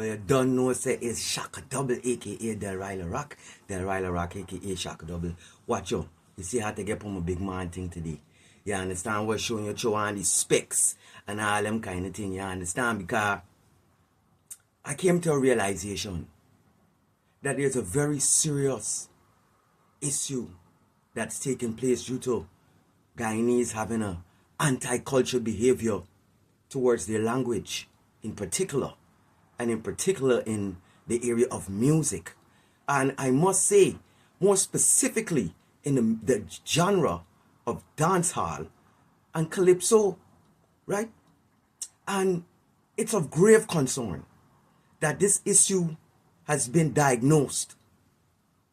you don't know, say it's Shaka Double, aka Del Riley Rock. Del Riley Rock, aka Shaka Double. Watch out. You see how to get on my big man thing today. You understand? We're showing you on these specs and all them kind of thing. You understand? Because I came to a realization that there's a very serious issue that's taking place due to Guyanese having a anti-culture behavior towards their language in particular, and in particular in the area of music. And I must say, more specifically in the genre of dancehall and calypso, right? And it's of grave concern that this issue has been diagnosed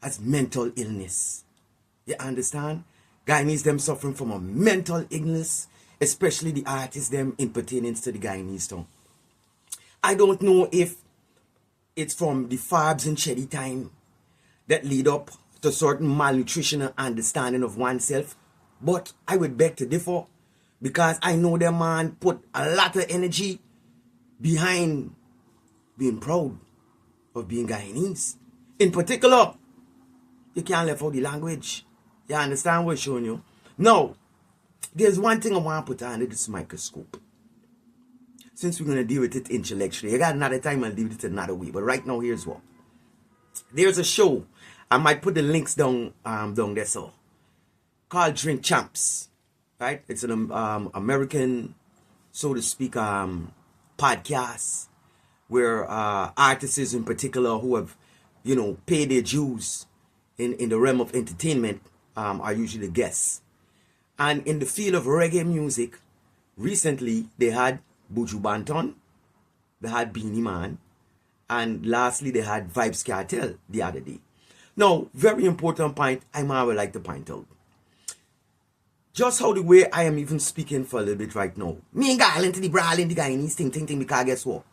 as mental illness. You understand? Guyanese them suffering from a mental illness, especially the artists them in pertainance to the Guyanese tongue. I don't know if it's from the farbs and sheddy time that lead up to certain malnutrition and understanding of oneself, but I would beg to differ, because I know that man put a lot of energy behind being proud of being Guyanese. In particular, you can't let out the language. You understand what I'm showing you? Now, there's one thing I want to put under this microscope. Since we're going to deal with it intellectually, I got another time I'll deal with it another way. But right now, here's what. There's a show. I might put the links down there, so called Drink Champs. Right? It's an American, so to speak, podcast where artists in particular who have, paid their dues in the realm of entertainment are usually the guests. And in the field of reggae music, recently they had Buju Banton, they had Beanie Man, and lastly they had Vybz Kartel the other day. Now, very important point I would like to point out. Just how the way I am even speaking for a little bit right now. Me and Garland to the brawling, the Guyanese thing, because guess what?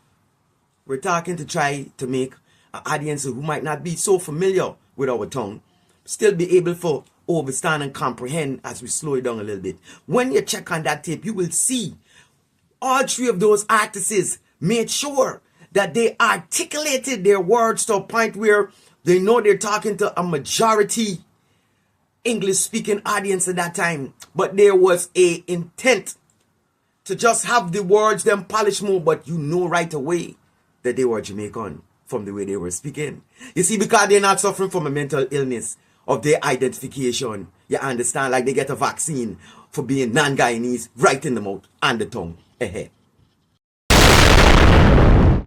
We're talking to try to make an audience who might not be so familiar with our tongue still be able to understand and comprehend as we slow it down a little bit. When you check on that tape, you will see all three of those artists made sure that they articulated their words to a point where they know they're talking to a majority English-speaking audience at that time. But there was a intent to just have the words them polished more, but you know right away that they were Jamaican from the way they were speaking. You see, because they're not suffering from a mental illness of their identification. You understand? Like they get a vaccine for being non-Guyanese right in the mouth and the tongue.